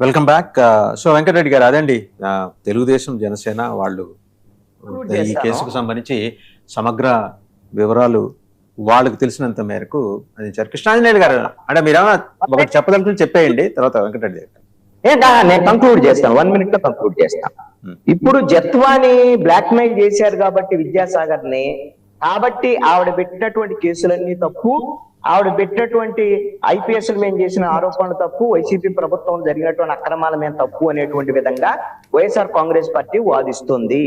Welcome back. So Venkatareddy గారు, అదండి తెలుగుదేశం జనసేన వాళ్ళు ఈ కేసుకు సంబంధించి సమగ్ర వివరాలు వాళ్ళకి తెలిసినంత మేరకు అందించారు. కృష్ణాంజనేయులు గారు, అంటే మీరేమైనా ఒకటి చెప్పదలుచుకుని చెప్పేయండి, తర్వాత వెంకటరెడ్డి గారు. నేను కంక్లూడ్ చేస్తాను, 1 minute లో కంక్లూడ్ చేస్తాను. ఇప్పుడు జత్వాని బ్లాక్ మెయిల్ చేశారు కాబట్టి విద్యాసాగర్ ని, కాబట్టి ఆవిడ పెట్టినటువంటి కేసులన్నీ తప్పు, ఆవిడ పెట్టినటువంటి ఐపీఎస్ మేము చేసిన ఆరోపణలు తప్పు, వైసీపీ ప్రభుత్వం జరిగినటువంటి అక్రమాల మీద తప్పు అనేటువంటి విధంగా వైఎస్ఆర్ కాంగ్రెస్ పార్టీ వాదిస్తుంది.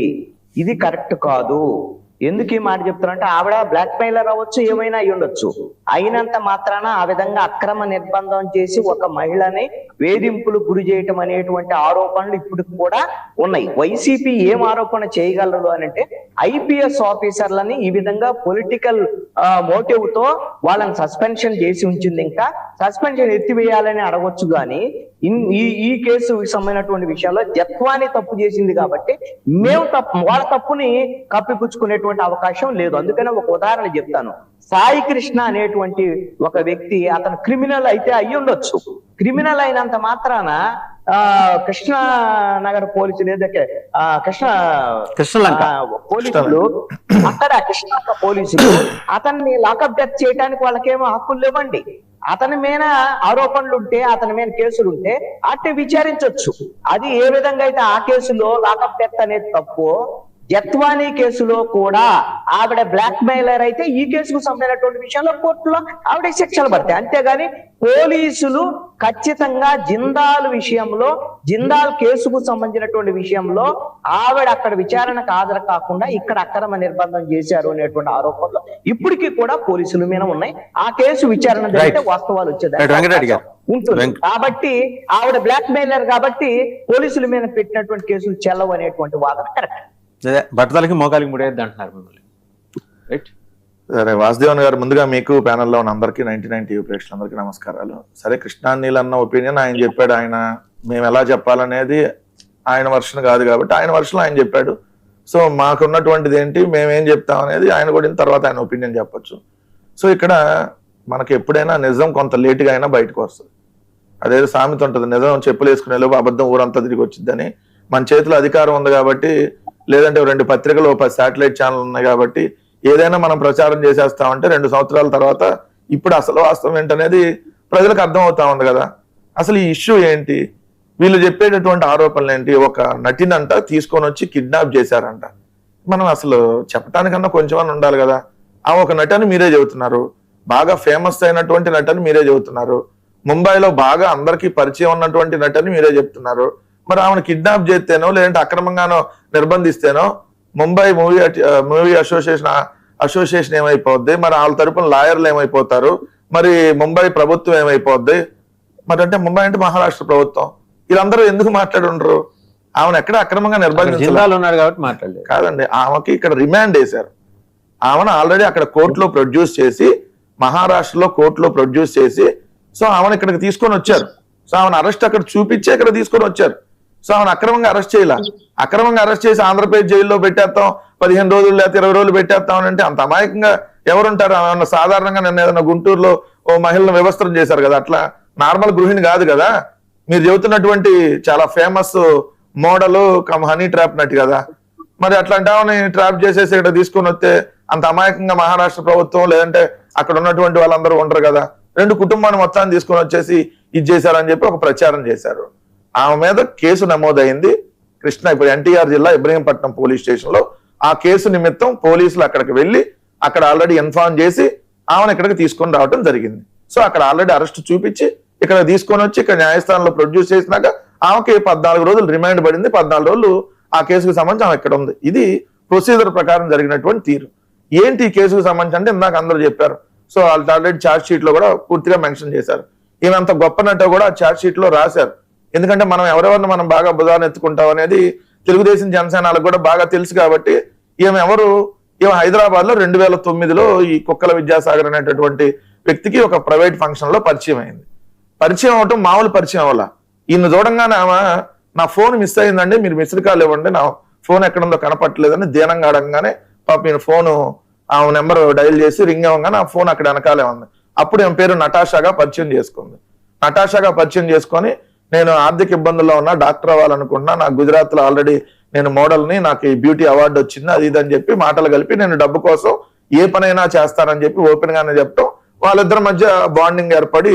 ఇది కరెక్ట్ కాదు. ఎందుకు ఈ మాట చెప్తున్నారంటే, ఆవిడ బ్లాక్ మెయిలర్ అవ్వచ్చు, ఏమైనా అయి ఉండొచ్చు. అయినంత మాత్రాన ఆ విధంగా అక్రమ నిర్బంధం చేసి ఒక మహిళని వేధింపులు గురి చేయటం అనేటువంటి ఆరోపణలు ఇప్పటికి కూడా ఉన్నాయి. వైసీపీ ఏం ఆరోపణ చేయగలరు అని అంటే, ఐపీఎస్ ఆఫీసర్లని ఈ విధంగా పొలిటికల్ మోటివ్ తో వాళ్ళని సస్పెన్షన్ చేసి ఉంచింది. ఇంకా సస్పెన్షన్ ఎత్తివేయాలని అడగొచ్చు, కానీ ఈ కేసు సంబంధించినటువంటి విషయాల్లో జత్వాని తప్పు చేసింది కాబట్టి మేము వాళ్ళ తప్పుని కప్పిపుచ్చుకునేటువంటి అవకాశం లేదు. అందుకనే ఒక ఉదాహరణ చెప్తాను. సాయి కృష్ణ అనేటువంటి ఒక వ్యక్తి, అతను క్రిమినల్ అయితే అయ్యి ఉండొచ్చు. క్రిమినల్ అయినంత మాత్రాన కృష్ణనగర్ పోలీసులు ఏదైతే పోలీసులు అక్కడ కృష్ణ పోలీసులు అతన్ని లాకప్ డెత్ చేయడానికి వాళ్ళకేమో హక్కులు లేవండి. అతని మీద ఆరోపణలు ఉంటే, అతని మీద కేసులు ఉంటే అట్టే విచారించవచ్చు. అది ఏ విధంగా అయితే ఆ కేసులో లాకప్ డెత్ అనేది తప్పు, జత్వానీ కేసులో కూడా ఆవిడ బ్లాక్ మెయిలర్ అయితే ఈ కేసుకు సంబంధించినటువంటి విషయంలో కోర్టులో ఆవిడ శిక్షలు పడతాయి. అంతేగాని పోలీసులు ఖచ్చితంగా జిందాల్ విషయంలో, జిందాల్ కేసుకు సంబంధించినటువంటి విషయంలో ఆవిడ అక్కడ విచారణకు హాజరు కాకుండా ఇక్కడ అక్రమ నిర్బంధం చేశారు అనేటువంటి ఆరోపణలు ఇప్పటికీ కూడా పోలీసుల మీద ఉన్నాయి. ఆ కేసు విచారణ జరిగితే వాస్తవాలు వచ్చేదాన్ని ఉంటుంది. కాబట్టి ఆవిడ బ్లాక్ మెయిలర్ కాబట్టి పోలీసుల మీద పెట్టినటువంటి కేసులు చెల్లవు అనేటువంటి వాదన కరెక్ట్. బట్టలకి మోకాలికి ముడేద్ది అంటున్నారు మిమ్మల్ని, రైట్? సరే, వాసుదేవన్ గారు, ముందుగా మీకు ప్యానెల్లో ఉన్న అందరికీ 99 టీవీ ప్రేక్షకులందరికీ నమస్కారాలు. సరే, కృష్ణానీల్ అన్న ఒపీనియన్ ఆయన చెప్పాడు. ఆయన మేము ఎలా చెప్పాలనేది ఆయన వర్షన్ కాదు కాబట్టి ఆయన వర్షన్ ఆయన చెప్పాడు. సో మాకున్నటువంటిది ఏంటి, మేమేం చెప్తాం అనేది ఆయన కూడా తర్వాత ఆయన ఒపీనియన్ చెప్పొచ్చు. సో ఇక్కడ మనకి ఎప్పుడైనా నిజం కొంత లేటుగా అయినా బయటకు వస్తుంది. అదేదో సామెత ఉంటుంది, నిజం చెప్పులు వేసుకునే లోపు అబద్ధం ఊరంతా తిరిగి వచ్చిద్దని. మన చేతిలో అధికారం ఉంది కాబట్టి, లేదంటే 2 పత్రికలు 10 శాటిలైట్ ఛానల్ ఉన్నాయి కాబట్టి ఏదైనా మనం ప్రచారం చేసేస్తామంటే 2 సంవత్సరాల తర్వాత ఇప్పుడు అసలు వాస్తవం ఏంటనేది ప్రజలకు అర్థం అవుతా ఉంది కదా. అసలు ఈ ఇష్యూ ఏంటి, వీళ్ళు చెప్పేటటువంటి ఆరోపణలు ఏంటి? ఒక నటినంట తీసుకొని వచ్చి కిడ్నాప్ చేశారంట. మనం అసలు చెప్పటానికన్నా కొంచెం ఉండాలి కదా. ఆ ఒక నటని మీరే చెబుతున్నారు, బాగా ఫేమస్ అయినటువంటి నటని మీరే చెబుతున్నారు, ముంబైలో బాగా అందరికీ పరిచయం ఉన్నటువంటి నటని మీరే చెప్తున్నారు. మరి ఆమెను కిడ్నాప్ చేస్తేనో లేదంటే అక్రమంగానో నిర్బంధిస్తేనో ముంబై మూవీ అసోసియేషన్ ఏమైపోద్ది, మరి వాళ్ళ తరపున లాయర్లు ఏమైపోతారు, మరి ముంబై ప్రభుత్వం ఏమైపోద్ది? మరి అంటే ముంబై అంటే మహారాష్ట్ర ప్రభుత్వం, వీళ్ళందరూ ఎందుకు మాట్లాడుండ్రు? ఆమెను ఎక్కడ అక్రమంగా నిర్బంధించారు కాదండి, ఆమెకి ఇక్కడ రిమాండ్ వేశారు. ఆమెను ఆల్రెడీ అక్కడ కోర్టులో ప్రొడ్యూస్ చేసి, మహారాష్ట్రలో కోర్టులో ప్రొడ్యూస్ చేసి, సో ఆమెను ఇక్కడికి తీసుకొని వచ్చారు. సో ఆమెను అరెస్ట్ అక్కడ చూపించి ఇక్కడ తీసుకొని వచ్చారు. సో ఆమెను అక్రమంగా అరెస్ట్ చేయాల, అక్రమంగా అరెస్ట్ చేసి ఆంధ్రప్రదేశ్ జైల్లో పెట్టేస్తాం, 15 రోజులు లేకపోతే 20 రోజులు పెట్టేస్తాం అంటే అంత అమాయకంగా ఎవరుంటారు? ఆమె సాధారణంగా నిన్న ఏదైనా గుంటూరులో ఓ మహిళను వ్యవస్థరం చేశారు కదా, అట్లా నార్మల్ గృహిణి కాదు కదా. మీరు చెబుతున్నటువంటి చాలా ఫేమస్ మోడల్ హనీ ట్రాప్ నట్టు కదా. మరి అట్లాంటి ఆమెని ట్రాప్ చేసేసి ఇక్కడ తీసుకొని వస్తే అంత అమాయకంగా మహారాష్ట్ర ప్రభుత్వం లేదంటే అక్కడ ఉన్నటువంటి వాళ్ళందరూ ఉండరు కదా. 2 కుటుంబాన్ని మొత్తాన్ని తీసుకొని వచ్చేసి ఇది చేశారని చెప్పి ఒక ప్రచారం చేశారు. ఆమె మీద కేసు నమోదైంది కృష్ణ, ఇప్పుడు ఎన్టీఆర్ జిల్లా ఇబ్రహీంపట్నం పోలీస్ స్టేషన్ లో. ఆ కేసు నిమిత్తం పోలీసులు అక్కడికి వెళ్ళి అక్కడ ఆల్రెడీ ఇన్ఫార్మ్ చేసి ఆమెను ఇక్కడికి తీసుకొని రావడం జరిగింది. సో అక్కడ ఆల్రెడీ అరెస్ట్ చూపించి ఇక్కడ తీసుకొని వచ్చి ఇక్కడ న్యాయస్థానంలో ప్రొడ్యూస్ చేసినాక ఆమెకి 14 రోజులు రిమాండ్ పడింది. 14 రోజులు ఆ కేసుకు సంబంధించి ఆమె ఇక్కడ ఉంది. ఇది ప్రొసీజర్ ప్రకారం జరిగినటువంటి తీరు. ఏంటి ఈ కేసుకు సంబంధించి అంటే ఇందాక అందరూ చెప్పారు. సో వాళ్ళు ఆల్రెడీ ఛార్జ్ షీట్ లో కూడా పూర్తిగా మెన్షన్ చేశారు. ఈమె అంత గొప్ప నటో కూడా ఛార్జ్ షీట్ లో రాశారు. ఎందుకంటే మనం ఎవరెవరిని మనం బాగా బుధాన్ని ఎత్తుకుంటాం అనేది తెలుగుదేశం జనసేనలకు కూడా బాగా తెలుసు కాబట్టి ఈమె హైదరాబాద్ లో 2009లో ఈ కుక్కల విద్యాసాగర్ అనేటటువంటి వ్యక్తికి ఒక ప్రైవేట్ ఫంక్షన్ లో పరిచయం అయింది. పరిచయం అవటం మామూలు పరిచయం వల్ల ఈయన చూడంగానే ఆమె నా ఫోన్ మిస్ అయిందండి, మీరు మిస్డ్ కాల్ ఇవ్వండి, నా ఫోన్ ఎక్కడుందో కనపట్టలేదని దీనంగా అడగగానే పాప ఈయన ఫోను ఆమె నెంబర్ డైల్ చేసి రింగ్ అవ్వగానే ఆ ఫోన్ అక్కడ వెనకాలే ఉంది. అప్పుడు ఏం పేరు నటాషాగా పరిచయం చేసుకుంది. నటాషాగా పరిచయం చేసుకొని నేను ఆర్థిక ఇబ్బందుల్లో ఉన్నా, డాక్టర్ అవ్వాలనుకున్నా, నాకు గుజరాత్ లో ఆల్రెడీ నేను మోడల్ని, నాకు ఈ బ్యూటీ అవార్డు వచ్చింది, అది ఇది అని చెప్పి మాటలు కలిపి నేను డబ్బు కోసం ఏ పనైనా చేస్తానని చెప్పి ఓపెన్ గానే చెప్పడం, వాళ్ళిద్దరి మధ్య బాండింగ్ ఏర్పడి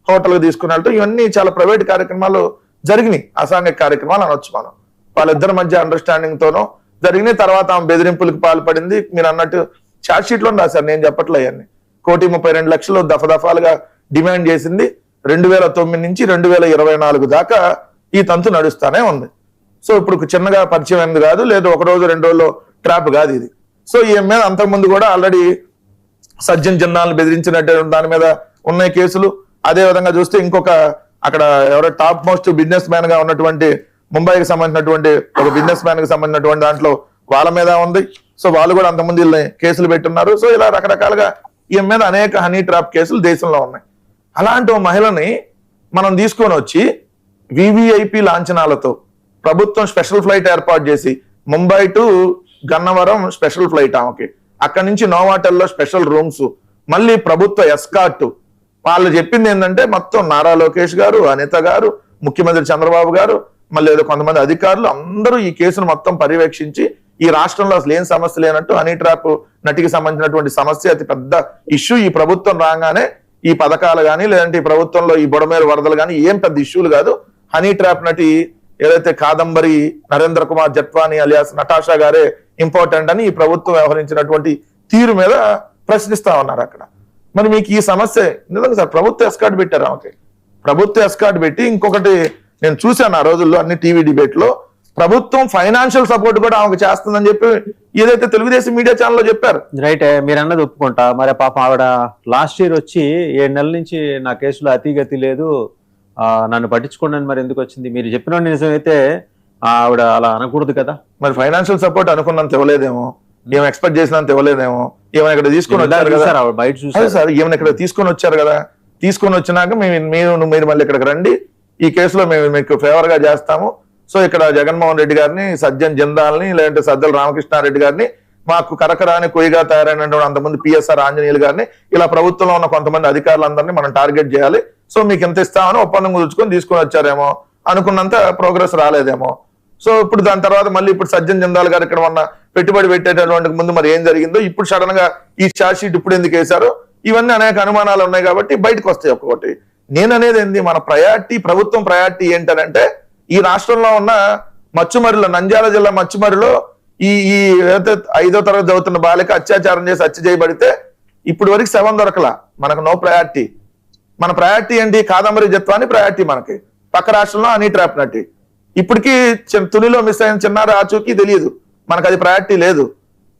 హోటల్కి తీసుకుని వెళ్ళటం, ఇవన్నీ చాలా ప్రైవేట్ కార్యక్రమాలు జరిగినాయి, అసాంఘిక కార్యక్రమాలు అనొచ్చు మనం. వాళ్ళిద్దరి మధ్య అండర్స్టాండింగ్ తోనో జరిగినాయి. తర్వాత ఆమె బెదిరింపులకు పాల్పడింది. మీరు అన్నట్టు ఛార్జ్ షీట్ లో రాశారు, నేను చెప్పట్లే అవన్నీ. 1,32,00,000 దఫాలుగా డిమాండ్ చేసింది. 2009 నుంచి 2024 దాకా ఈ తంతు నడుస్తానే ఉంది. సో ఇప్పుడు చిన్నగా పరిచయం అయింది కాదు, లేదు ఒక రోజు 2 రోజుల్లో ట్రాప్ కాదు ఇది. సో ఈ మీద అంతకుముందు కూడా ఆల్రెడీ సజ్జన్ జిన్నాలను బెదిరించినట్టు దాని మీద ఉన్నాయి కేసులు. అదే విధంగా చూస్తే ఇంకొక అక్కడ ఎవరో టాప్ మోస్ట్ బిజినెస్ మ్యాన్ గా ఉన్నటువంటి ముంబైకి సంబంధించినటువంటి ఒక బిజినెస్ మ్యాన్ కి సంబంధించినటువంటి దాంట్లో వాళ్ళ మీద ఉంది. సో వాళ్ళు కూడా అంతకుముందు కేసులు పెట్టున్నారు. సో ఇలా రకరకాలుగా ఈ మీద అనేక హనీ ట్రాప్ కేసులు దేశంలో ఉన్నాయి. అలాంటి ఓ మహిళని మనం తీసుకొని వచ్చి వివిఐపి లాంఛనాలతో ప్రభుత్వం స్పెషల్ ఫ్లైట్ ఏర్పాటు చేసి Mumbai to Gannavaram special flight ఆమెకి, అక్కడి నుంచి నోవాటెల్లో స్పెషల్ రూమ్స్, మళ్ళీ ప్రభుత్వ ఎస్కార్ట్. వాళ్ళు చెప్పింది ఏంటంటే మొత్తం నారా లోకేష్ గారు, అనిత గారు, ముఖ్యమంత్రి చంద్రబాబు గారు, మళ్ళీ ఏదో కొంతమంది అధికారులు అందరూ ఈ కేసును మొత్తం పర్యవేక్షించి ఈ రాష్ట్రంలో అసలు ఏం సమస్య లేనట్టు, హనీ ట్రాప్ నటికి సంబంధించినటువంటి సమస్య అతి పెద్ద ఇష్యూ, ఈ ప్రభుత్వం రాగానే ఈ పథకాలు కానీ లేదంటే ఈ ప్రభుత్వంలో ఈ బుడమేరు వరదలు కానీ ఏం పెద్ద ఇష్యూలు కాదు, హనీ ట్రాప్ నటి ఏదైతే కాదంబరి నరేంద్ర కుమార్ జట్వానీ అలియాస్ నటాషా గారే ఇంపార్టెంట్ అని ఈ ప్రభుత్వం వ్యవహరించినటువంటి తీరు మీద ప్రశ్నిస్తా ఉన్నారు అక్కడ. మరి మీకు ఈ సమస్య నిజంగా సార్ ప్రభుత్వ ఎస్కార్ట్ పెట్టారు ఆమెకి, ప్రభుత్వ ఎస్కార్ట్ పెట్టి ఇంకొకటి నేను చూశాను ఆ రోజుల్లో అన్ని టీవీ డిబేట్ లో, ప్రభుత్వం ఫైనాన్షియల్ సపోర్ట్ కూడా ఆమెకు చేస్తుందని చెప్పి ఏదైతే తెలుగుదేశం మీడియా ఛానల్లో చెప్పారు. రైట్, మీరు అన్నది ఒప్పుకుంటా. మరి పాపం ఆవిడ లాస్ట్ ఇయర్ వచ్చి 7 నెలల నుంచి నా కేసులో అతిగతి లేదు, నన్ను పట్టించుకోండి మరి ఎందుకు వచ్చింది? మీరు చెప్పిన నిజమైతే ఆవిడ అలా అనకూడదు కదా. మరి ఫైనాన్షియల్ సపోర్ట్ అనుకున్నంత ఇవ్వలేదేమో, ఏం ఎక్స్పెక్ట్ చేసినంత ఇవ్వలేదేమో. ఏమైనా ఇక్కడ తీసుకొని వచ్చారు కదా బయట చూసారు సార్, ఏమైనా ఇక్కడ తీసుకొని వచ్చారు కదా, తీసుకొని వచ్చినాక మీరు మళ్ళీ ఇక్కడికి రండి, ఈ కేసులో మేము మీకు ఫేవర్ గా చేస్తాము. సో ఇక్కడ జగన్మోహన్ రెడ్డి గారిని, సజ్జన్ జిందాల్ని, లేదంటే సజ్జల రామకృష్ణారెడ్డి గారిని, మాకు కరకరాని కొయ్యగా తయారైనటువంటి అంతమంది పిఎస్ఆర్ ఆంజనేయులు గారిని, ఇలా ప్రభుత్వంలో ఉన్న కొంతమంది అధికారులందరినీ మనం టార్గెట్ చేయాలి, సో మీకు ఎంత ఇస్తామని ఒప్పందం కుదుర్చుకొని తీసుకొని వచ్చారేమో, అనుకున్నంత ప్రోగ్రెస్ రాలేదేమో. సో ఇప్పుడు దాని తర్వాత మళ్ళీ ఇప్పుడు సజ్జన్ జిందాల్ గారు ఇక్కడ ఉన్న పెట్టుబడి పెట్టేటటువంటి ముందు మరి ఏం జరిగిందో, ఇప్పుడు సడన్ గా ఈ ఛార్జ్ షీట్ ఇప్పుడు ఎందుకు వేశారో, ఇవన్నీ అనేక అనుమానాలు ఉన్నాయి కాబట్టి బయటకు వస్తాయి ఒక్కొక్కటి. నేను అనేది ఏంది, మన ప్రయారిటీ, ప్రభుత్వం ప్రయారిటీ ఏంటంటే ఈ రాష్ట్రంలో ఉన్న మచ్చుమరిలో, నంద్యాల జిల్లా మచ్చుమరిలో ఈ 5వ తరగతి చదువుతున్న బాలిక అత్యాచారం చేసి హత్య చేయబడితే ఇప్పుడు వరకు శవం దొరకలా. మనకు నో ప్రయారిటీ. మన ప్రయారిటీ ఏంటి? కాదంబరి జత్వాని ప్రయారిటీ మనకి. పక్క రాష్ట్రంలో హనీ ట్రాప్ నటి. ఇప్పటికీ తునిలో మిస్ అయిన చిన్నారి ఆచూకీ తెలియదు, మనకు అది ప్రయారిటీ లేదు.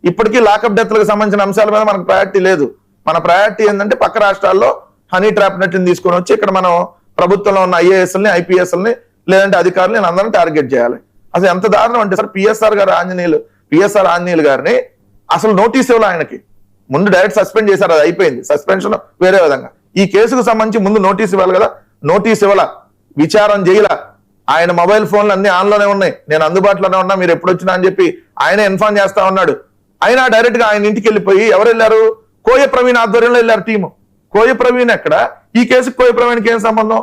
ఇప్పటికీ లాకప్ డెత్లకు సంబంధించిన అంశాల మీద మనకు ప్రయారిటీ లేదు. మన ప్రయారిటీ ఏంటంటే పక్క రాష్ట్రాల్లో హనీ ట్రాప్ నటిని తీసుకొని వచ్చి ఇక్కడ మనం ప్రభుత్వంలో ఉన్న ఐఏఎస్ఎల్ని, ఐపీఎస్ఎల్ని, లేదంటే అధికారులు అందరినీ టార్గెట్ చేయాలి. అసలు ఎంత దారుణం అంటే సార్, పిఎస్ఆర్ ఆంజనేయులు గారిని అసలు నోటీస్ ఇవ్వాలి. ఆయనకి ముందు డైరెక్ట్ సస్పెండ్ చేశారు, అది అయిపోయింది. సస్పెన్షన్ వేరే విధంగా. ఈ కేసుకు సంబంధించి ముందు నోటీస్ ఇవ్వాలి కదా, నోటీస్ ఇవ్వాల, విచారం చేయాల. ఆయన మొబైల్ ఫోన్లు అన్ని ఆన్లోనే ఉన్నాయి, నేను అందుబాటులోనే ఉన్నా, మీరు ఎప్పుడు వచ్చినా అని చెప్పి ఆయనే ఇన్ఫార్మ్ చేస్తా ఉన్నాడు. అయినా డైరెక్ట్ గా ఆయన ఇంటికి వెళ్ళిపోయి ఎవరు వెళ్ళారు? కోయ ప్రవీణ్ ఆధ్వర్యంలో వెళ్ళారు టీము. కోయ ప్రవీణ్ ఎక్కడ? ఈ కేసుకు కోయ ప్రవీణ్కి ఏం సంబంధం?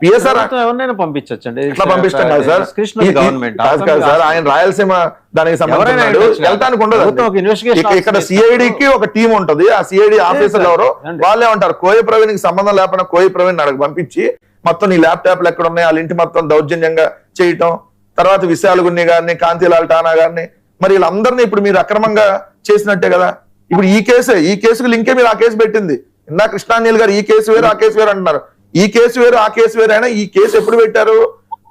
పిఎస్ఆర్ ఎవరినైనా పంపించండి, ఇట్లా పంపిస్తాం కదా సార్. గవర్నమెంట్ సార్ ఆయన రాయలసీమ దానికి సంబంధించి వెళ్ళటానికి ఉండదు. ఇక్కడ సిఐడికి ఒక టీం ఉంటది, ఆ సిఐడి ఆఫీసర్లు ఎవరో వాళ్ళే ఉంటారు. కోయ ప్రవీణ్ కి సంబంధం లేకుండా కోయ ప్రవీణ్ అక్కడికి పంపించి మొత్తం ఈ ల్యాప్టాప్లు ఎక్కడ ఉన్నాయి, వాళ్ళ ఇంటి మొత్తం దౌర్జన్యంగా చేయటం, తర్వాత విశాలగున్ని గారిని, కాంతిలాల్ టానా గారిని, మరి వీళ్ళందరినీ ఇప్పుడు మీరు అక్రమంగా చేసినట్టే కదా. ఇప్పుడు ఈ కేసుకు లింకే మీరు ఆ కేసు పెట్టింది. ఇందా కృష్ణానీల్ గారు ఈ కేసు వేరు, ఆ కేసు వేరు అంటున్నారు. ఈ కేసు వేరు, ఆ కేసు వేరు అయినా ఈ కేసు ఎప్పుడు పెట్టారు?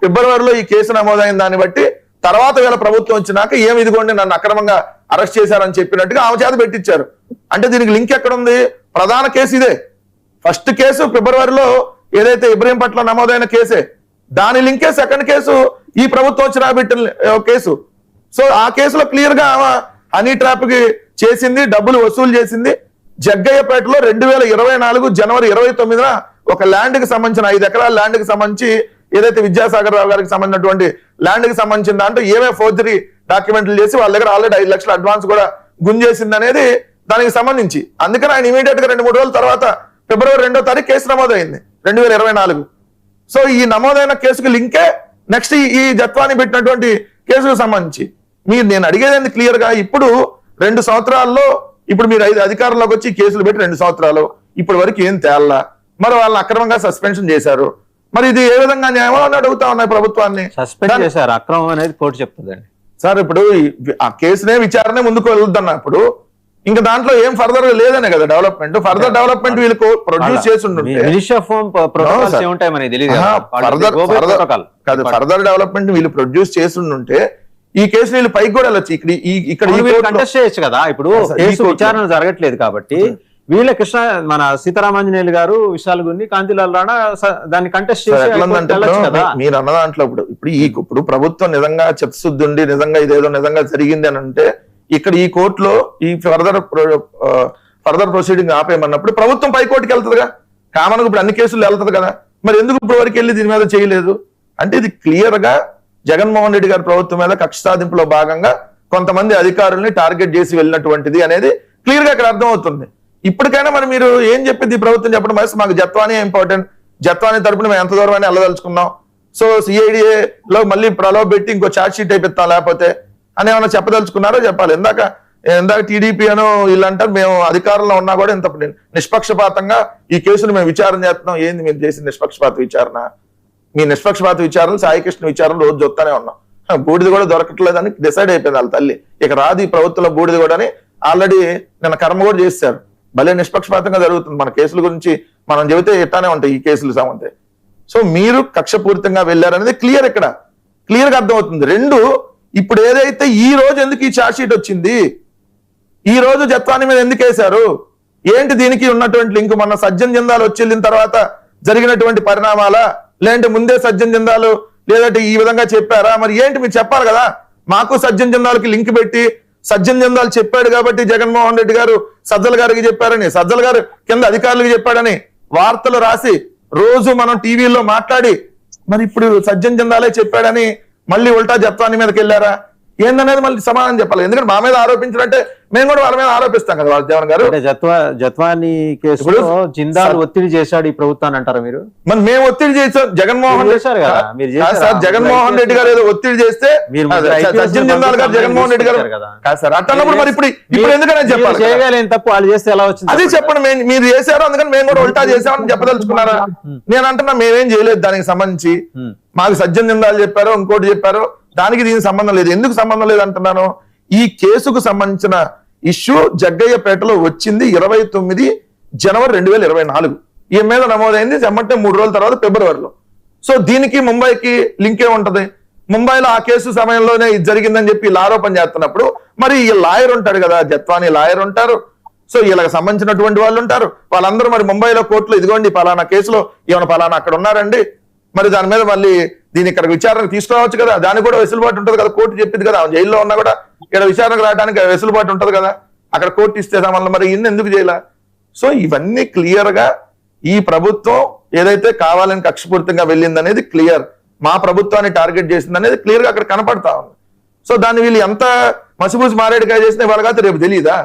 ఫిబ్రవరిలో ఈ కేసు నమోదైన దాన్ని బట్టి తర్వాత వీళ్ళ ప్రభుత్వం వచ్చినాక ఏమి ఇదిగోండి నన్ను అక్రమంగా అరెస్ట్ చేశారని చెప్పినట్టుగా ఆమె చేత పెట్టించారు. అంటే దీనికి లింక్ ఎక్కడ ఉంది? ప్రధాన కేసు ఇదే. ఫస్ట్ కేసు ఫిబ్రవరిలో ఏదైతే ఇబ్రహీం పట్ల నమోదైన కేసే, దాని లింకే సెకండ్ కేసు ఈ ప్రభుత్వం వచ్చి రాబెట్టిన కేసు. సో ఆ కేసులో క్లియర్ గా హనీ ట్రాప్ కి చేసింది, డబ్బులు వసూలు చేసింది. జగ్గయ్యపేటలో 2024 జనవరి 29న ఒక ల్యాండ్ కి సంబంధించిన 5 ఎకరాల ల్యాండ్ కి సంబంధించి ఏదైతే విద్యాసాగర్ రావు గారికి సంబంధించినటువంటి ల్యాండ్ కి సంబంధించిన దాంట్లో ఏమే ఫోర్జరీ డాక్యుమెంట్లు చేసి వాళ్ళ దగ్గర ఆల్రెడీ 5 లక్షల అడ్వాన్స్ కూడా గుంజేసింది అనేది దానికి సంబంధించి. అందుకని ఆయన ఇమీడియట్ గా 2-3 రోజుల తర్వాత ఫిబ్రవరి 2వ తారీఖు కేసు నమోదైంది 2024. సో ఈ నమోదైన కేసుకు లింకే నెక్స్ట్ ఈ జత్వాని పెట్టినటువంటి కేసుకు సంబంధించి నేను అడిగేది క్లియర్ గా ఇప్పుడు 2 సంవత్సరాల్లో ఇప్పుడు మీరు 5 అధికారంలోకి వచ్చి కేసులు పెట్టి 2 సంవత్సరాలు ఇప్పటి వరకు ఏం తేల్లా, మరి వాళ్ళని అక్రమంగా సస్పెన్షన్ చేశారు. మరి ఇది ఏ విధంగా న్యాయమో అని అడుగుతా ఉన్నాయి ప్రభుత్వాన్ని. సస్పెండ్ చేశారు, అక్రమం అనేది కోర్టు చెప్తుందండి సార్. ఇప్పుడు ఆ కేసునే విచారణ ముందుకు వెళ్తున్నప్పుడు ఇంకా దాంట్లో ఏం ఫర్దర్ లేదనే కదా డెవలప్మెంట్. ఫర్దర్ డెవలప్మెంట్ వీళ్ళకు ప్రొడ్యూస్ చేసి ఫర్దర్ డెవలప్మెంట్ వీళ్ళు ప్రొడ్యూస్ చేస్తుంటే ఈ కేసు వీళ్ళు పైకి కూడా వెళ్ళొచ్చు. ఇక్కడ కంటెస్ట్ చేయొచ్చు కదా. ఇప్పుడు కేసు విచారణ జరగట్లేదు కాబట్టి వీళ్ళ కృష్ణ మన సీతారామాంజనేయులు గారు, విశాల్ గున్ని, కాంతిలాల్ రాణా దాన్ని కంటెస్ట్ చేసి మీరు అన్న దాంట్లో ఇప్పుడు ప్రభుత్వం నిజంగా చిత్తశుద్ధి ఉండి నిజంగా ఇదేదో నిజంగా జరిగింది అని అంటే ఇక్కడ ఈ కోర్టులో ఈ ఫర్దర్ ప్రొసీడింగ్ ఆపేయమన్నప్పుడు ప్రభుత్వం పై కోర్టుకి వెళ్తుందిగా. కామన్గా ఇప్పుడు అన్ని కేసులు వెళ్తుంది కదా, మరి ఎందుకు ఇప్పుడు వరకు వెళ్ళి దీని మీద చేయలేదు అంటే ఇది క్లియర్ గా జగన్మోహన్ రెడ్డి గారి ప్రభుత్వం మీద కక్ష సాధింపులో భాగంగా కొంతమంది అధికారుల్ని టార్గెట్ చేసి వెళ్ళినటువంటిది అనేది క్లియర్ గా ఇక్కడ అర్థమవుతుంది. ఇప్పటికైనా మరి మీరు ఏం చెప్పింది ప్రభుత్వం చెప్పడం వయసు మాకు జత్వానీ ఇంపార్టెంట్, జత్వానీ తరపున మేము ఎంత దూరం అని వెళ్ళదలుచుకున్నాం, సో సిఐడిఏ లో మళ్ళీ ప్రలోభ పెట్టి ఇంకో ఛార్జ్ షీట్ అయిపోతాం లేకపోతే అని ఏమైనా చెప్పదలుచుకున్నారో చెప్పాలి. ఇందాక టీడీపీ అనో వీళ్ళంటారు మేము అధికారంలో ఉన్నా కూడా ఇంత నిష్పక్షపాతంగా ఈ కేసును మేము విచారణ చేస్తున్నాం. ఏంది మీరు చేసిన నిష్పక్షపాత విచారణ? మీ నిష్పక్షపాత విచారణ సాయికృష్ణ విచారణ రోజు చూస్తానే ఉన్నాం. బూడిది కూడా దొరకట్లేదని డిసైడ్ అయిపోయింది వాళ్ళ తల్లి. ఇక రాదు ఈ ప్రభుత్వంలో బూడిది కూడా అని ఆల్రెడీ నిన్న కర్మ కూడా చేశారు. భలే నిష్పక్షపాతంగా జరుగుతుంది. మన కేసుల గురించి మనం చెబితే ఎట్టానే ఉంటాయి ఈ కేసులు సామంతే. సో మీరు కక్షపూరితంగా వెళ్ళారనేది క్లియర్, ఇక్కడ క్లియర్ గా అర్థమవుతుంది. 2 ఇప్పుడు ఏదైతే ఈ రోజు ఎందుకు ఈ ఛార్జ్ షీట్ వచ్చింది, ఈ రోజు జత్వాని మీద ఎందుకు వేశారు, ఏంటి దీనికి ఉన్నటువంటి లింక్? మొన్న సజ్జన్ జిందాల్ వచ్చి వెళ్ళిన తర్వాత జరిగినటువంటి పరిణామాలా, లేదంటే ముందే సజ్జన్ జిందాల్ లేదంటే ఈ విధంగా చెప్పారా? మరి ఏంటి మీరు చెప్పాలి కదా. మాకు సజ్జన్ జిందాల్కి లింక్ పెట్టి సజ్జన్ జిందాల్ చెప్పాడు కాబట్టి జగన్మోహన్ రెడ్డి గారు సజ్జల గారికి చెప్పారని, సజ్జల గారు కింద అధికారులకు చెప్పాడని వార్తలు రాసి రోజు మనం టీవీలో మాట్లాడి మరి ఇప్పుడు సజ్జన్ జిందాలే చెప్పాడని మళ్ళీ ఉల్టా జత్వాని మీదకి వెళ్ళారా ఏందనేది మళ్ళీ సమాధానం చెప్పాలి. ఎందుకంటే మా మీద ఆరోపించాలంటే మేము కూడా వాళ్ళ మీద ఆరోపిస్తాం కదా. జగన్ గారు జత్వాని కేసులో జిందాల్ ఒత్తిడి చేశాడు ఈ ప్రభుత్వాన్ని అంటారా మీరు? మరి మేము ఒత్తిడి చేసాం. జగన్మోహన్ జగన్మోహన్ రెడ్డి గారు ఏదో ఒత్తిడి చేస్తే సజ్జన్ జిందాల్ గారు జగన్మోహన్ రెడ్డి గారు కాదు సార్ అట్టన్నప్పుడు మరి ఇప్పుడు ఎందుకని చెప్పాలి? చేయగలేని తప్పు వాళ్ళు చేస్తే ఎలా వచ్చింది అది చెప్పండి. మీరు చేశారు అందుకని మేము కూడా ఉల్టా చేసామని చెప్పదలుచుకున్నారా? నేను అంటున్నా మేమేం చేయలేదు దానికి సంబంధించి. మాకు సజ్జన్ జిందాల్ చెప్పారో ఇంకోటి చెప్పారో దానికి దీనికి సంబంధం లేదు. ఎందుకు సంబంధం లేదు అంటున్నాను, ఈ కేసుకు సంబంధించిన ఇష్యూ జగ్గయ్యపేటలో వచ్చింది 29 జనవరి 2024. ఈ మీద నమోదైంది చెమ్మంటే 3 రోజుల తర్వాత ఫిబ్రవరిలో. సో దీనికి ముంబైకి లింకే ఉంటది. ముంబైలో ఆ కేసు సమయంలోనే ఇది జరిగిందని చెప్పి ఇలా ఆరోపణ చేస్తున్నప్పుడు మరి ఈ లాయర్ ఉంటాడు కదా, జత్వాని లాయర్ ఉంటారు. సో వీళ్ళకి సంబంధించినటువంటి వాళ్ళు ఉంటారు. వాళ్ళందరూ మరి ముంబైలో కోర్టులో ఇదిగోండి పలానా కేసులో ఏమైనా పలానా అక్కడ ఉన్నారండి, మరి దాని మీద మళ్ళీ దీని ఇక్కడ విచారణకు తీసుకురావచ్చు కదా, దానికి కూడా వెసులుబాటు ఉంటుంది కదా. కోర్టు చెప్పింది కదా జైల్లో ఉన్నా కూడా ఇక్కడ విచారణకు రావడానికి వెసులుబాటు ఉంటుంది కదా, అక్కడ కోర్టు ఇస్తే మళ్ళీ మరి ఇన్ని ఎందుకు చేయాల? సో ఇవన్నీ క్లియర్ గా ఈ ప్రభుత్వం ఏదైతే కావాలని కక్షపూరితంగా వెళ్ళింది అనేది క్లియర్, మా ప్రభుత్వాన్ని టార్గెట్ చేసింది అనేది క్లియర్ గా అక్కడ కనపడతా ఉంది. సో దాన్ని వీళ్ళు ఎంత మసిపూసి మారేడుకాయ చేసిన వాళ్ళ కాదు రేపు తెలియదా?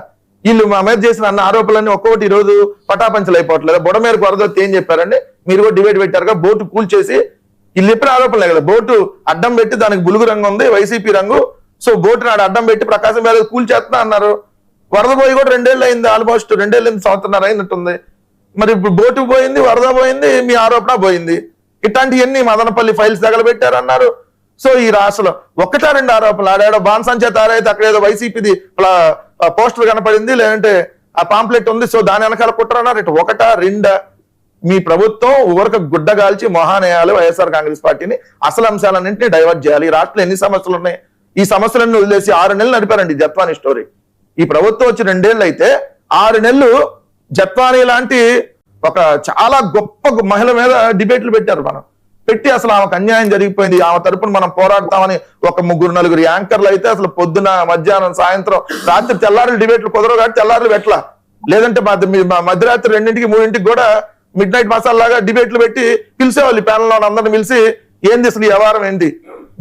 వీళ్ళు మా మీద చేసిన అన్న ఆరోపణలన్నీ ఒక్కొక్కటి ఈ రోజు పటాపంచలు అయిపోవట్లేదు. బుడమేరకు వరదొత్తి ఏం చెప్పారండి, మీరు కూడా డిబేట్ పెట్టారుగా, బోటు కూల్ చేసి వీళ్ళు ఎప్పుడు ఆరోపణలే కదా, బోటు అడ్డం పెట్టి దానికి బులుగు రంగు ఉంది వైసీపీ రంగు, సో బోటు నాడు అడ్డం పెట్టి ప్రకాశం మీద కూల్ చేస్తున్నా అన్నారు. వరద పోయి కూడా 2 ఏళ్ళు అయింది, ఆల్మోస్ట్ 2 ఏళ్ళు సంవత్సరం అయినట్టుంది. మరి ఇప్పుడు బోటు పోయింది, వరద పోయింది, మీ ఆరోపణ పోయింది. ఇట్లాంటివన్నీ మదనపల్లి ఫైల్స్ తగలబెట్టారన్నారు. సో ఈ రాష్ట్రంలో 1-2 ఆరోపణలు ఆడాడో బాన్సంచే తారైతే అక్కడ ఏదో వైసీపీది పోస్టర్ కనపడింది, లేదంటే ఆ పాంప్లెట్ ఉంది, సో దాని వెనకాల కుట్రన్నారు. ఇటు 1-2 మీ ప్రభుత్వం ఊరక గుడ్డగాల్చి మొహానేయాలి వైఎస్ఆర్ కాంగ్రెస్ పార్టీని, అసలు అంశాలన్నింటినీ డైవర్ట్ చేయాలి. ఈ రాష్ట్రంలో ఎన్ని సమస్యలు ఉన్నాయి, ఈ సమస్యలన్నీ వదిలేసి 6 నెలలు నడిపారండి జత్వాని స్టోరీ. ఈ ప్రభుత్వం వచ్చి 2 ఏళ్ళు అయితే 6 నెలలు జత్వాని లాంటి ఒక చాలా గొప్ప మహిళ మీద డిబేట్లు పెట్టారు. మనం పెట్టి అసలు ఆమెకు అన్యాయం జరిగిపోయింది, ఆమె తరపున మనం పోరాడతామని ఒక 3-4 యాంకర్లు అయితే అసలు పొద్దున మధ్యాహ్నం సాయంత్రం రాత్రి తెల్లారులు డిబేట్లు కుదరవు కాబట్టి తెల్లారులు పెట్టలా, లేదంటే మధ్యరాత్రి 2-3 కూడా మిడ్ నైట్ మసాలా లాగా డిబేట్లు పెట్టి పిలిచేవాళ్ళు. ప్యానల్లో అందరిని పిలిచి ఏంది అసలు ఈ వ్యవహారం ఏంటి,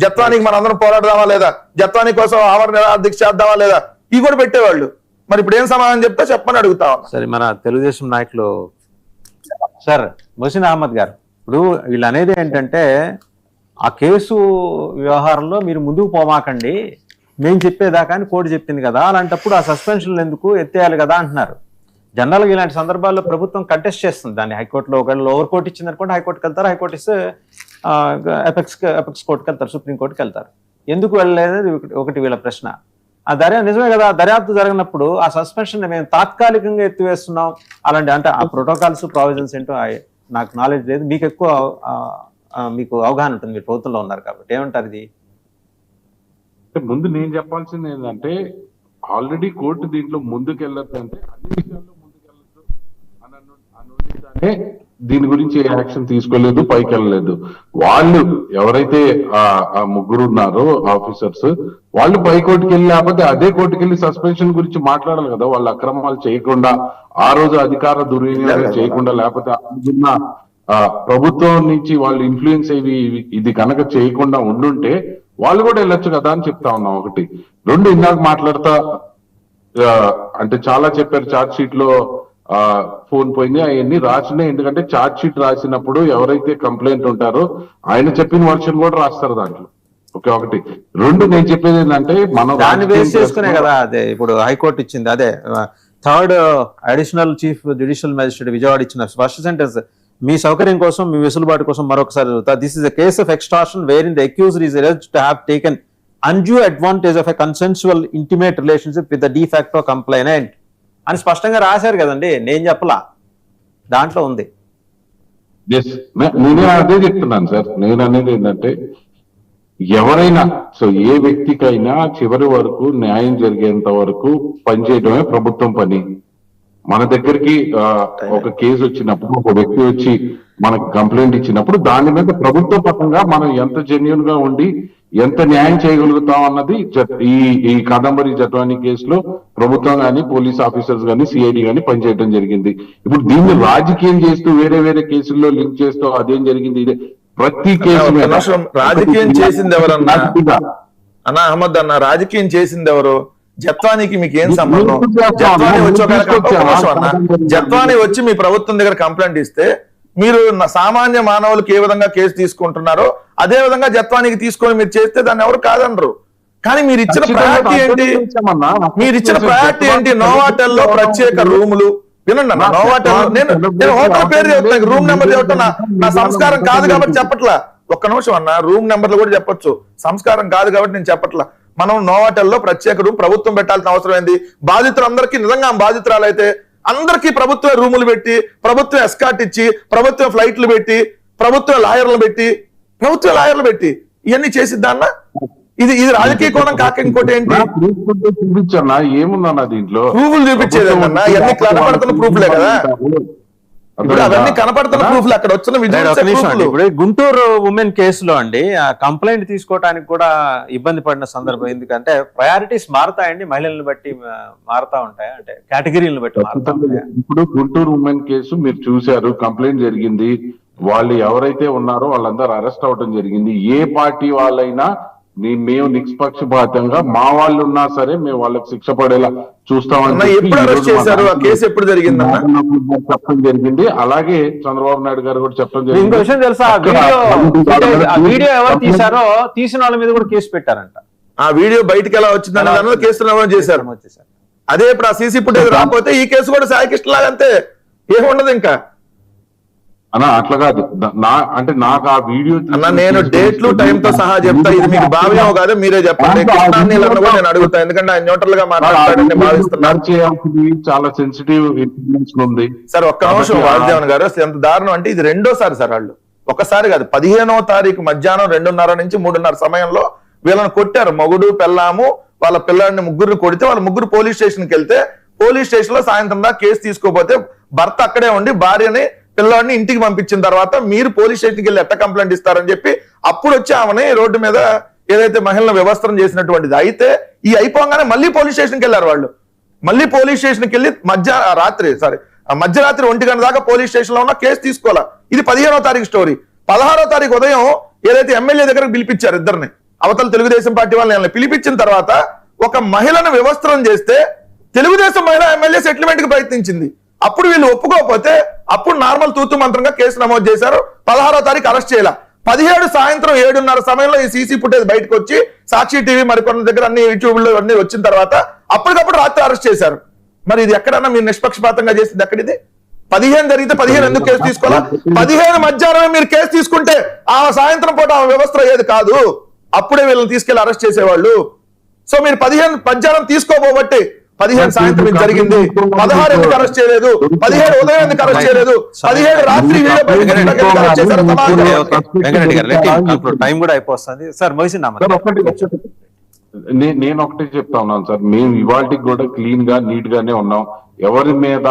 జత్వానికి మన అందరం పోరాడదామా లేదా, జత్వాని కోసం ఆమరణ నిరాహార దీక్ష చేద్దామా లేదా, ఇవి కూడా పెట్టేవాళ్ళు. మరి ఇప్పుడు ఏం సమాధానం చెప్తే చెప్పని అడుగుతా ఉన్నా. సరే మన తెలుగుదేశం నాయకులు సార్ మొహసిన్ అహ్మద్ గారు ఇప్పుడు వీళ్ళు అనేది ఏంటంటే ఆ కేసు వ్యవహారంలో మీరు ముందుకు పోమాకండి, మేము చెప్పేదాకా అని కోర్టు చెప్పింది కదా, అలాంటప్పుడు ఆ సస్పెన్షన్లు ఎందుకు ఎత్తేయాలి కదా అంటున్నారు. జనరల్గా ఇలాంటి సందర్భాల్లో ప్రభుత్వం కంటెస్ట్ చేస్తుంది దాన్ని. హైకోర్టులో ఒకవేళ లోవర్ కోర్టు ఇచ్చింది అనుకోండి, హైకోర్టుకి వెళ్తారు, హైకోర్టు ఇస్తే ఎపెక్స్ కోర్టుకి వెళ్తారు, సుప్రీంకోర్టుకి వెళ్తారు. ఎందుకు వెళ్ళలేదు ఒకటి వీళ్ళ ప్రశ్న. ఆ నిజమే కదా, దర్యాప్తు జరిగినప్పుడు ఆ సస్పెన్షన్ మేము తాత్కాలికంగా ఎత్తివేస్తున్నాం అలాంటి, అంటే ఆ ప్రోటోకాల్స్ ప్రావిజన్స్ ఏంటో నాకు నాలెడ్జ్ లేదు, మీకు ఎక్కువ మీకు అవగాహన ఉంటుంది, మీరు ప్రభుత్వంలో ఉన్నారు కాబట్టి. ఏమంటారు ఇది? ముందు నేను చెప్పాల్సింది ఏంటంటే, ఆల్రెడీ కోర్టు దీంట్లో ముందుకెళ్ళొద్దు అంటే అన్ని విషయాల్లో ముందుకెళ్ళొద్దు అని దీని గురించి ఏ యాక్షన్ తీసుకోలేదు, పైకి వెళ్ళలేదు. వాళ్ళు ఎవరైతే ఆ ముగ్గురు ఉన్నారో ఆఫీసర్స్, వాళ్ళు పై కోర్టుకి వెళ్ళి లేకపోతే అదే కోర్టుకి వెళ్ళి సస్పెన్షన్ గురించి మాట్లాడాలి కదా. వాళ్ళు అక్రమాలు చేయకుండా, ఆ రోజు అధికార దుర్వినియోగం చేయకుండా, లేకపోతే ఉన్న ప్రభుత్వం నుంచి వాళ్ళు ఇన్ఫ్లుయెన్స్ అయ్యి ఇది కనుక చేయకుండా ఉండుంటే వాళ్ళు కూడా వెళ్ళొచ్చు కదా అని చెప్తా ఉన్నాం. ఒకటి. రెండు, ఇందాక మాట్లాడతా అంటే చాలా చెప్పారు, ఛార్జ్ షీట్ లో ఫోన్ పోయింది అవన్నీ రాసినాయి. ఎందుకంటే ఛార్జ్ షీట్ రాసినప్పుడు ఎవరైతే కంప్లైంట్ ఉంటారో ఆయన చెప్పిన వర్షన్ కూడా రాస్తారు దాంట్లో. ఓకే. ఒకటి. రెండు, నేను చెప్పేది ఏంటంటే మనం దాన్ని బేస్ చేసుకునే కదా అదే ఇప్పుడు హైకోర్టు ఇచ్చింది. అదే third additional chief judicial magistrate Vijayawada ఇచ్చిన ఫస్ట్ సెంటెన్స్, మీ సౌకర్యం కోసం, మీ వెసులుబాటు కోసం మరొకసారి చదువుతా. This is a case of extortion wherein the accused is alleged to have taken undue advantage of a consensual intimate relationship with the de facto complainant అని స్పష్టంగా రాశారు కదండి, నేను చెప్పలా, దాంట్లో ఉంది. నేనే అదే చెప్తున్నాను సార్. నేను అనేది ఏంటంటే, ఎవరైనా ఏ వ్యక్తికైనా చివరి వరకు న్యాయం జరిగేంత వరకు పనిచేయడమే ప్రభుత్వం పని. మన దగ్గరికి ఒక కేసు వచ్చినప్పుడు, ఒక వ్యక్తి వచ్చి మనకు కంప్లైంట్ ఇచ్చినప్పుడు దాని మీద ప్రభుత్వ పరంగా మనం ఎంత జెన్యూన్ గా ఉండి ఎంత న్యాయం చేయగలుగుతాం అన్నది ఈ కాదంబరి జట్వానీ కేసులో ప్రభుత్వం గాని, పోలీస్ ఆఫీసర్స్ గాని, సిఐడి గాని పనిచేయడం జరిగింది. ఇప్పుడు దీన్ని రాజకీయం చేస్తూ వేరే వేరే కేసుల్లో లింక్ చేస్తూ అదేం జరిగింది, ఇదే ప్రతి కేసు రాజకీయం చేసింది ఎవరన్నా అన్నా? అహ్మద్ అన్న, రాజకీయం చేసింది ఎవరు? జత్వానికి మీకు ఏం సంబంధం? జత్వాని వచ్చి మీ ప్రభుత్వం దగ్గర కంప్లైంట్ ఇస్తే మీరు సామాన్య మానవులకు ఏ విధంగా కేసు తీసుకుంటున్నారో అదే విధంగా జత్వానికి తీసుకొని మీరు చేస్తే దాన్ని ఎవరు కాదనరు. కానీ మీరు ఇచ్చిన ప్రయారిటీ ఏంటి? నోవాటెల్లో ప్రత్యేక రూములు. వినండి అన్న, నోవాటెల్ నేను హోటల్ పేరు చెప్తాను, రూమ్ నెంబర్ చెప్తాను. నా సంస్కారం కాదు కాబట్టి చెప్పట్లా. ఒక్క నిమిషం అన్న, రూమ్ నెంబర్లు కూడా చెప్పొచ్చు, సంస్కారం కాదు కాబట్టి నేను చెప్పట్లా. మనం నోవాటెల్లో ప్రత్యేక రూమ్ ప్రభుత్వం పెట్టాల్సిన అవసరం ఏంది? బాధితులందరికీ నిజంగా బాధితురాలైతే అందరికీ ప్రభుత్వ రూములు పెట్టి, ప్రభుత్వం ఎస్కాట్ ఇచ్చి, ప్రభుత్వం ఫ్లైట్లు పెట్టి, ప్రభుత్వ లాయర్లు పెట్టి ఇవన్నీ చేసిద్దాన్న? ఇది రాజకీయ కోణం కాక ఇంకోటి ఏంటి? చూపించన్నా, ఏముందన్నా దీంట్లో? ప్రూఫ్లు చూపించేదన్నా, ఇవన్నీ కనపడుతున్న ప్రూఫ్లే కదా. ఇప్పుడు అవన్నీ కనపడుతున్న ప్రూఫ్లు అక్కడ వచ్చిన. ఇప్పుడు గుంటూరు ఉమెన్ కేసులో అండి, ఆ కంప్లైంట్ తీసుకోవడానికి కూడా ఇబ్బంది పడిన సందర్భం. ఎందుకంటే ప్రయారిటీస్ మారుతాయండి, మహిళలను బట్టి మారుతా ఉంటాయి, అంటే కేటగిరీలను బట్టి మారుతా ఉంటాయి. ఇప్పుడు గుంటూరు ఉమెన్ కేసు మీరు చూశారు, కంప్లైంట్ జరిగింది, వాళ్ళు ఎవరైతే ఉన్నారో వాళ్ళందరూ అరెస్ట్ అవడం జరిగింది. ఏ పార్టీ వాళ్ళైనా మేము నిష్పక్షపాతంగా మా వాళ్ళు ఉన్నా సరే మేము వాళ్ళకి శిక్ష పడేలా చూస్తామని చెప్పడం జరిగింది. అలాగే చంద్రబాబు నాయుడు గారు కూడా చెప్పడం జరిగింది. ఇంకో విషయం తెలుసా, వీడియో ఎవరు తీసారో తీసిన వాళ్ళ మీద కూడా కేసు పెట్టారంట. ఆ వీడియో బయటకు ఎలా వచ్చిందని దానిలో కేసులు నమోదు చేశారు. అదే ఇప్పుడు ఆ సీసీ ఫుటేజ్ రాకపోతే ఈ కేసు కూడా సాయికృష్ణ లాగా అంతే, ఏముండదు ఇంకా. అన్నా అట్లా కాదు, అంటే నాకు ఆ వీడియో అన్న నేను డేట్లు టైం తో సహా చెప్తా, ఇది మీకు భావ్యం కాదు, మీరే చెప్పండి. నేను అడుగుతా, ఎందుకంటే ఆయన న్యూట్రల్ గా మాట్లాడాలని భావిస్తున్నాను. చాలా సెన్సిటివ్ ఇన్ఫర్మేషన్ ఉంది సార్. ఒక్క నిమిషం వాసుదేవన్ గారు, ఎంత దారుణం అంటే ఇది రెండోసారి సార్. వాళ్ళు ఒకసారి కాదు, 15వ తారీఖు మధ్యాహ్నం 2:30 నుంచి 3:30 సమయంలో వీళ్ళని కొట్టారు. మొగుడు పెళ్ళాము వాళ్ళ పిల్లాడిని ముగ్గురిని కొడితే వాళ్ళ ముగ్గురు పోలీస్ స్టేషన్కి వెళ్తే, పోలీస్ స్టేషన్ లో సాయంత్రం దాకా కేసు తీసుకోపోతే భర్త అక్కడే ఉండి భార్యని పిల్లాడిని ఇంటికి పంపించిన తర్వాత మీరు పోలీస్ స్టేషన్కి వెళ్ళి ఎట్ట కంప్లైంట్ ఇస్తారని చెప్పి అప్పుడు వచ్చి ఆమెని రోడ్డు మీద ఏదైతే మహిళలను వ్యవస్థను చేసినటువంటిది. అయితే ఈ అయిపోగానే మళ్ళీ పోలీస్ స్టేషన్కి వెళ్ళారు వాళ్ళు. మళ్ళీ పోలీస్ స్టేషన్కి వెళ్ళి మధ్యరాత్రి 1 గంట దాకా పోలీస్ స్టేషన్ లో ఉన్న కేసు తీసుకోవాలా. ఇది 15వ తారీఖు స్టోరీ. 16వ తారీఖు ఉదయం ఏదైతే ఎమ్మెల్యే దగ్గరకు పిలిపించారు ఇద్దరిని, అవతల తెలుగుదేశం పార్టీ వాళ్ళని పిలిపించిన తర్వాత ఒక మహిళను వ్యవస్థను చేస్తే తెలుగుదేశం మహిళ ఎమ్మెల్యే సెటిల్మెంట్ కి ప్రయత్నించింది. అప్పుడు వీళ్ళు ఒప్పుకోకపోతే అప్పుడు నార్మల్ తూతు మంత్రంగా కేసు నమోదు చేశారు. 16వ తారీఖు అరెస్ట్ చేయాల. 17 సాయంత్రం 7:30 సమయంలో ఈ సీసీ ఫుటేజ్ బయటకు వచ్చి సాక్షి టీవీ మరికొన్న దగ్గర అన్ని యూట్యూబ్ లో అన్ని వచ్చిన తర్వాత అప్పటికప్పుడు రాత్రి అరెస్ట్ చేశారు. మరి ఇది ఎక్కడన్నా మీరు నిష్పక్షపాతంగా చేసింది ఎక్కడిది? 15 జరిగితే 15 ఎందుకు కేసు తీసుకోవాలా? 15 మధ్యాహ్నమే మీరు కేసు తీసుకుంటే ఆ సాయంత్రం పూట ఆ వ్యవస్థ అయ్యేది కాదు. అప్పుడే వీళ్ళని తీసుకెళ్లి అరెస్ట్ చేసేవాళ్ళు. సో మీరు 15 మధ్యాహ్నం తీసుకోబోబట్టి 15 సాయంత్రం ఇది జరిగింది. 16 ఎందుకు అరెస్ట్ చేయలేదు? 17 ఉదయం ఎందుకు అరెస్ట్ చేయలేదు? 17 రాత్రి వెంకటరెడ్డి గారు టైం కూడా అయిపోతుంది సార్. మొయిసిన్ అహ్మద్ నేను ఒకటే చెప్తా ఉన్నాను సార్, మేము ఇవాళకి కూడా క్లీన్ గా నీట్ గానే ఉన్నాం. ఎవరి మీద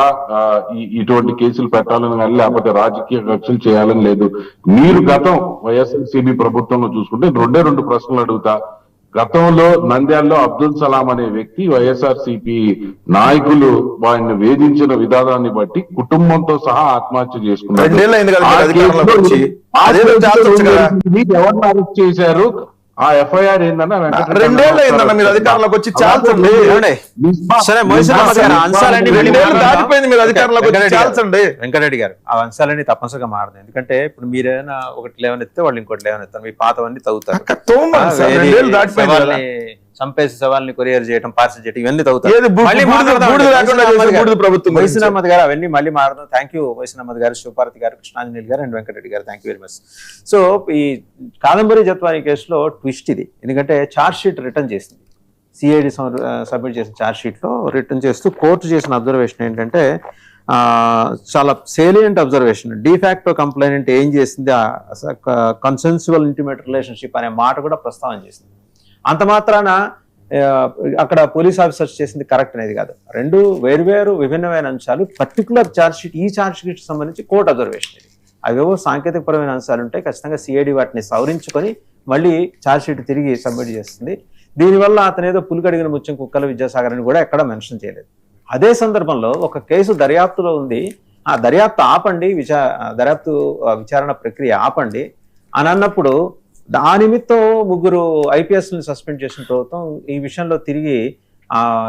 ఇటువంటి కేసులు పెట్టాలని కానీ లేకపోతే రాజకీయ కక్షలు చేయాలని లేదు. మీరు గతం వైఎస్ఆర్సీపీ ప్రభుత్వంలో చూసుకుంటే 2 ప్రశ్నలు అడుగుతా. గతంలో నంద్యాలలో అబ్దుల్ సలాం అనే వ్యక్తి వైఎస్ఆర్సీపీ నాయకులు వారిని వేధించిన విధానాన్ని బట్టి కుటుంబంతో సహా ఆత్మహత్య చేసుకున్నారు. 2 ఏళ్ళు అయింది కదా మీరు అధికారంలోకి వచ్చి. ఎవరిని అరెస్ట్ చేశారు? ఆ ఎఫ్ఐఆర్ ఏందన్నా 2 ఏళ్ళు అయిందన్న మీరు అధికారంలోకి వచ్చి. చాల్సండి. సరే మొయిసిన్ అహ్మద్ గారు అంశాలన్నీ 2 ఏళ్ళు దాటిపోయింది మీరు అధికారంలోకి వచ్చి. చాల్సండి. వెంకటరెడ్డి గారు ఆ అంశాలన్నీ తప్పనిసరిగా మారదు. ఎందుకంటే ఇప్పుడు మీరేమైనా ఒకటి లేవనెత్తే వాళ్ళు ఇంకోటి లేవనెత్తారు. మీ పాతవన్నీ తవ్వుతారు. చంపేసి సవాల్ని కొరియర్ చేయడం, పార్సల్ చేయడం ఇవన్నీ తవ్వుతారు. మొయిసిన్ అహ్మద్ గారు అవన్నీ మళ్ళీ మారదు. థ్యాంక్ యూ మొయిసిన్ అహ్మద్ గారు, శివపార్వతి గారు, కృష్ణాంజనేయులు గారు అండ్ వెంకటరెడ్డి గారు. Thank you very much. So ఈ కాదంబరి జత్వాని కేసులో ట్విస్ట్ ఇది. ఎందుకంటే ఛార్జ్ షీట్ రిటర్న్ చేసింది సిఐడి సబ్మిట్ చేసిన ఛార్జ్ షీట్ లో రిటర్న్ చేస్తూ కోర్టు చేసిన అబ్జర్వేషన్ ఏంటంటే చాలా సేలియంట్ అబ్జర్వేషన్. డిఫాక్టో కంప్లైంట్ ఏం చేసింది, కన్సెన్సువల్ ఇంటిమేట్ రిలేషన్షిప్ అనే మాట కూడా ప్రస్తావన చేసింది. అంత మాత్రాన అక్కడ పోలీస్ ఆఫీసర్స్ చేసింది కరెక్ట్ అనేది కాదు. 2 వేర్వేరు విభిన్నమైన అంశాలు. పర్టికులర్ ఛార్జ్ షీట్, ఈ ఛార్జ్ షీట్ సంబంధించి కోర్టు అబ్జర్వేషన్ ఇది. అవేవో సాంకేతికపరమైన అంశాలు ఉంటాయి. ఖచ్చితంగా సిఐడి వాటిని సవరించుకొని మళ్ళీ ఛార్జ్ షీట్ తిరిగి సబ్మిట్ చేస్తుంది. దీనివల్ల అతను ఏదో పులికడిగిన ముత్యం కుక్కల విద్యాసాగర్ అని కూడా ఎక్కడ మెన్షన్ చేయలేదు. అదే సందర్భంలో ఒక కేసు దర్యాప్తులో ఉంది, ఆ దర్యాప్తు ఆపండి, దర్యాప్తు విచారణ ప్రక్రియ ఆపండి అని అన్నప్పుడు ఆ నిమిత్తం 3 IPS ని సస్పెండ్ చేసిన ప్రభుత్వం ఈ విషయంలో తిరిగి